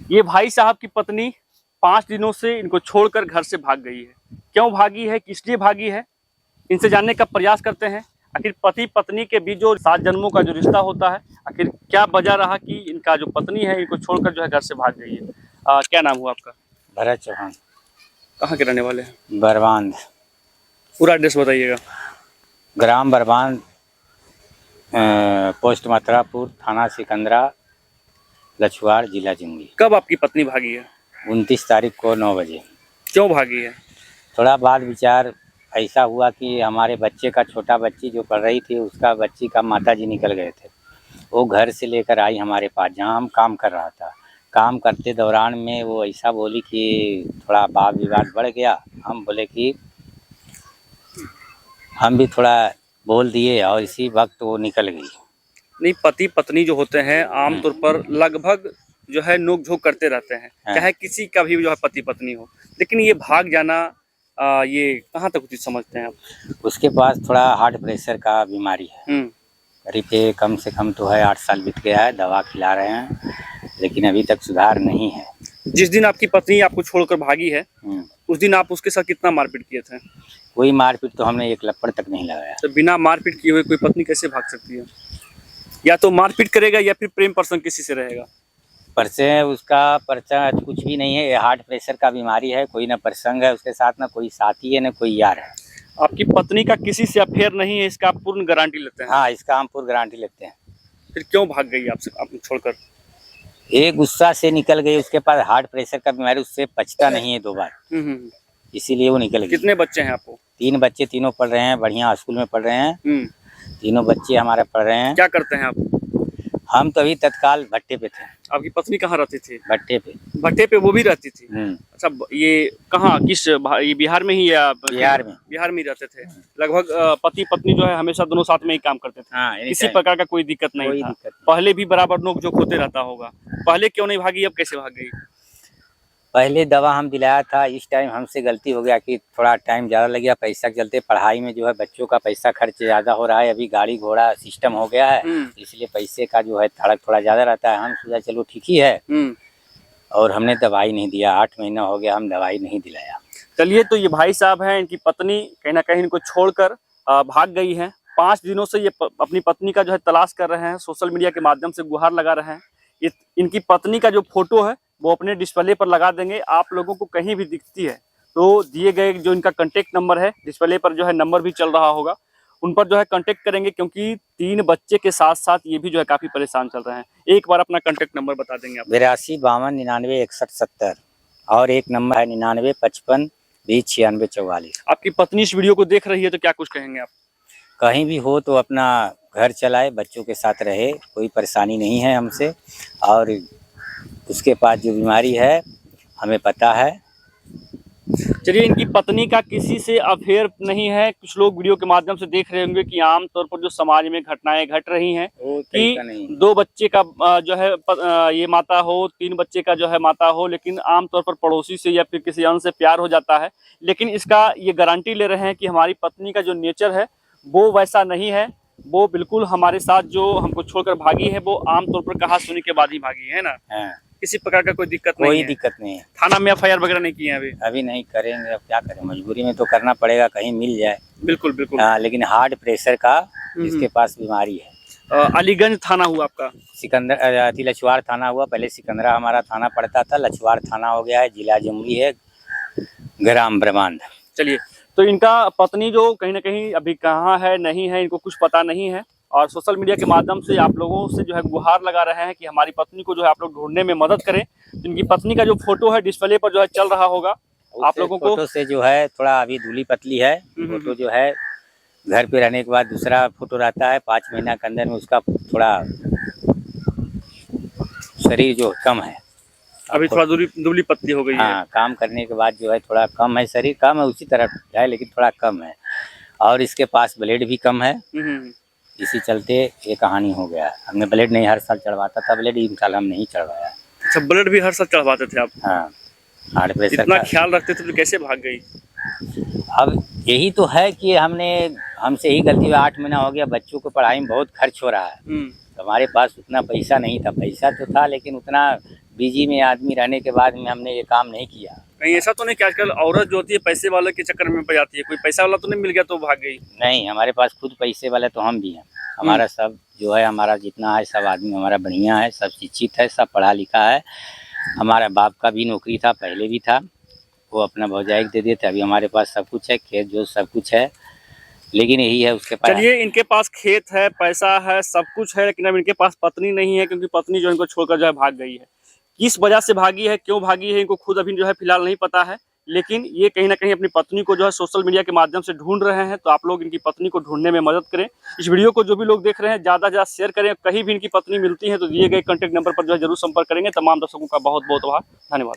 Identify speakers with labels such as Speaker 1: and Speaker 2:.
Speaker 1: ये भाई साहब की पत्नी 5 दिनों से इनको छोड़कर घर से भाग गई है। क्यों भागी है, किस लिए भागी है, इनसे जानने का प्रयास करते हैं। आखिर पति पत्नी के बीच जो 7 जन्मों का जो रिश्ता होता है, आखिर क्या वजह रहा कि इनका जो पत्नी है इनको छोड़कर जो है घर से भाग गई है। क्या नाम हुआ आपका?
Speaker 2: भरत चौहान।
Speaker 1: कहाँ के रहने वाले हैं?
Speaker 2: बरबांध।
Speaker 1: पूरा एड्रेस बताइएगा।
Speaker 2: ग्राम बरबांध, पोस्ट मथुरापुर, थाना सिकंदरा, लछुआर, जिला जमुई।
Speaker 1: कब आपकी पत्नी भागी है?
Speaker 2: 29 तारीख को 9 बजे।
Speaker 1: क्यों भागी है?
Speaker 2: थोड़ा बाद विचार ऐसा हुआ कि हमारे बच्चे का, छोटा बच्ची जो पढ़ रही थी, उसका बच्ची का माताजी निकल गए थे। वो घर से लेकर आई हमारे पास, जहाँ हम काम कर रहा था। काम करते दौरान में वो ऐसा बोली कि थोड़ा वाद विवाद बढ़ गया। हम बोले कि हम भी थोड़ा बोल दिए और इसी वक्त वो निकल गई।
Speaker 1: नहीं, पति पत्नी जो होते हैं आमतौर पर लगभग जो है नोक झोंक करते रहते हैं, चाहे किसी का भी जो है पति पत्नी हो, लेकिन ये भाग जाना ये कहाँ तक उचित समझते हैं आप?
Speaker 2: उसके पास थोड़ा हार्ट प्रेशर का बीमारी है। करीब कम से कम तो है 8 साल बीत गया है, दवा खिला रहे हैं, लेकिन अभी तक सुधार नहीं है।
Speaker 1: जिस दिन आपकी पत्नी आपको छोड़कर भागी है, उस दिन आप उसके साथ कितना मारपीट किए थे?
Speaker 2: कोई मारपीट तो हमने एक लपड़ तक नहीं लगाया।
Speaker 1: तो बिना मारपीट किए हुए कोई पत्नी कैसे भाग सकती है? या तो मारपीट करेगा या फिर प्रेम प्रसंग किसी से रहेगा।
Speaker 2: परसे उसका पर्चा कुछ भी नहीं है, हार्ट प्रेशर का बीमारी है। कोई ना प्रसंग है उसके साथ, ना कोई साथी है, ना कोई यार है।
Speaker 1: आपकी पत्नी का किसी से अफेयर नहीं है, इसका आप पूर्ण गारंटी लेते हैं?
Speaker 2: हाँ, इसका हम पूर्ण गारंटी लेते हैं।
Speaker 1: फिर क्यों भाग गई आपसे, आपको छोड़कर?
Speaker 2: एक गुस्सा से निकल गई, उसके पास हार्ट प्रेशर का बीमारी, उससे बचता नहीं है 2 बार, इसीलिए वो निकल गई।
Speaker 1: कितने बच्चे हैं आपको?
Speaker 2: 3 बच्चे, तीनों पढ़ रहे हैं, बढ़िया स्कूल में पढ़ रहे हैं। तीनों बच्चे हमारे पढ़ रहे हैं।
Speaker 1: क्या करते हैं आप?
Speaker 2: हम तो अभी तत्काल भट्टे पे थे।
Speaker 1: आपकी पत्नी कहाँ रहती थी?
Speaker 2: भट्टे पे।
Speaker 1: भट्टे पे वो भी रहती थी? अच्छा, ये कहाँ, किस ये बिहार में ही या?
Speaker 2: बिहार में।
Speaker 1: बिहार में रहते थे। लगभग पति पत्नी जो है हमेशा दोनों साथ में ही काम करते थे।
Speaker 2: हाँ,
Speaker 1: किसी प्रकार का कोई दिक्कत नहीं था। पहले भी बराबर नोक झोंक होते रहता होगा। पहले क्यों नहीं भागी, अब कैसे भाग गई?
Speaker 2: पहले दवा हम दिलाया था, इस टाइम हमसे गलती हो गया कि थोड़ा टाइम ज़्यादा लग गया। पैसा के चलते पढ़ाई में जो है बच्चों का पैसा खर्च ज़्यादा हो रहा है। अभी गाड़ी घोड़ा सिस्टम हो गया है, इसलिए पैसे का जो है धड़क थोड़ा ज़्यादा रहता है। हम सोचा चलो ठीक ही है, और हमने दवाई नहीं दिया। 8 महीना हो गया, हम दवाई नहीं दिलाया।
Speaker 1: चलिए, तो ये भाई साहब हैं, इनकी पत्नी कहीं ना कहीं इनको छोड़कर भाग गई है। 5 दिनों से ये अपनी पत्नी का जो है तलाश कर रहे हैं, सोशल मीडिया के माध्यम से गुहार लगा रहे हैं। इनकी पत्नी का जो फोटो है वो अपने डिस्प्ले पर लगा देंगे। आप लोगों को कहीं भी दिखती है तो दिए गए जो इनका कांटेक्ट नंबर है, डिस्प्ले पर जो है नंबर भी चल रहा होगा, उन पर जो है कांटेक्ट करेंगे, क्योंकि 3 बच्चे के साथ साथ ये भी जो है काफी परेशान चल रहे हैं। एक बार अपना कांटेक्ट नंबर बता देंगे आप?
Speaker 2: 82 52 99 61 70, और एक नंबर है 99 55 20 96 44।
Speaker 1: आपकी पत्नी इस वीडियो को देख रही है तो क्या कुछ कहेंगे आप?
Speaker 2: कहीं भी हो तो अपना घर चलाए, बच्चों के साथ रहे, कोई परेशानी नहीं है हमसे। और उसके पास जो बीमारी है हमें पता है।
Speaker 1: चलिए, इनकी पत्नी का किसी से अफेयर नहीं है। कुछ लोग वीडियो के माध्यम से देख रहे होंगे कि आमतौर पर जो समाज में घटनाएं घट रही हैं कि 2 बच्चे का जो है ये माता हो, 3 बच्चे का जो है माता हो, लेकिन आमतौर पर पड़ोसी से या फिर किसी अन्य से प्यार हो जाता है। लेकिन इसका ये गारंटी ले रहे हैं कि हमारी पत्नी का जो नेचर है वो वैसा नहीं है। वो बिल्कुल हमारे साथ जो हमको छोड़कर भागी है वो आमतौर पर कहा सुनी के बाद ही भागी है ना। किसी प्रकार का कोई दिक्कत नहीं है?
Speaker 2: कोई दिक्कत नहीं है।
Speaker 1: थाना में FIR वगैरह नहीं किए हैं
Speaker 2: अभी नहीं करेंगे। अब क्या करें, मजबूरी में तो करना पड़ेगा, कहीं मिल जाए।
Speaker 1: बिल्कुल बिल्कुल।
Speaker 2: लेकिन हार्ट प्रेशर का इसके पास बीमारी है।
Speaker 1: अलीगंज थाना हुआ आपका?
Speaker 2: सिकंदर लछुआर थाना हुआ। पहले सिकंदरा हमारा थाना पड़ता था, लछुआर थाना हो गया है, जिला जमुई है, ग्राम बरबांध।
Speaker 1: चलिए, तो इनका पत्नी जो कहीं ना कहीं अभी कहाँ है नहीं है, इनको कुछ पता नहीं है, और सोशल मीडिया के माध्यम से आप लोगों से जो है गुहार लगा रहे हैं कि हमारी पत्नी को जो है आप लोग ढूंढने में मदद करें। इनकी पत्नी का जो फोटो है डिस्प्ले पर जो है चल रहा होगा आप लोगों को।
Speaker 2: फोटो से जो है थोड़ा अभी धूली पतली है। फोटो जो है घर पे रहने के बाद दूसरा फोटो रहता है, 5 महीना के अंदर में उसका थोड़ा शरीर जो कम है,
Speaker 1: अभी थोड़ा दुबली पतली हो गई है।
Speaker 2: हाँ, काम करने के बाद जो है थोड़ा कम है, शरीर कम है, उसी तरह है लेकिन थोड़ा कम है। और इसके पास ब्लड भी कम है, इसी चलते ये कहानी हो गया। हमने ब्लड नहीं हर साल चढ़वाता था, ब्लड इस साल हम नहीं चढ़वाया।
Speaker 1: अच्छा, ब्लड भी हर साल चढ़वाते थे आप?
Speaker 2: हाँ, हार्ट प्रेशर
Speaker 1: इतना ख्याल रखते थे तो कैसे भाग गई?
Speaker 2: अब यही तो है कि हमसे ही गलती हुई। 8 महीना हो गया, बच्चों को पढ़ाई में बहुत खर्च हो रहा है। तो हमारे पास उतना पैसा नहीं था। पैसा तो था लेकिन उतना बिजी में आदमी रहने के बाद में हमने ये काम नहीं किया।
Speaker 1: कहीं ऐसा तो नहीं कि आजकल औरत जो होती है पैसे वाले के चक्कर में पड़ जाती है, कोई पैसा वाला तो नहीं मिल गया तो भाग गई?
Speaker 2: नहीं, हमारे पास खुद पैसे वाले तो हम भी हैं। हमारा सब जो है, हमारा जितना है सब आदमी हमारा बढ़िया है, सब शिक्षित है, सब पढ़ा लिखा है। हमारा बाप का भी नौकरी था, पहले भी था, वो अपना भौजाई दे देते। अभी हमारे पास सब कुछ है, खेत जो सब कुछ है, लेकिन यही है उसके पास।
Speaker 1: चलिए, इनके पास खेत है, पैसा है, सब कुछ है, लेकिन अब इनके पास पत्नी नहीं है, क्योंकि पत्नी जो इनको छोड़कर जो है भाग गई है। किस वजह से भागी है, क्यों भागी है, इनको खुद अभी जो है फिलहाल नहीं पता है, लेकिन ये कहीं ना कहीं अपनी पत्नी को जो है सोशल मीडिया के माध्यम से ढूंढ रहे हैं। तो आप लोग इनकी पत्नी को ढूंढने में मदद करें। इस वीडियो को जो भी लोग देख रहे हैं ज़्यादा से ज़्यादा शेयर करें। कहीं भी इनकी पत्नी मिलती है तो दिए गए कॉन्टैक्ट नंबर पर जो है जरूर संपर्क करेंगे। तमाम दर्शकों का बहुत बहुत धन्यवाद।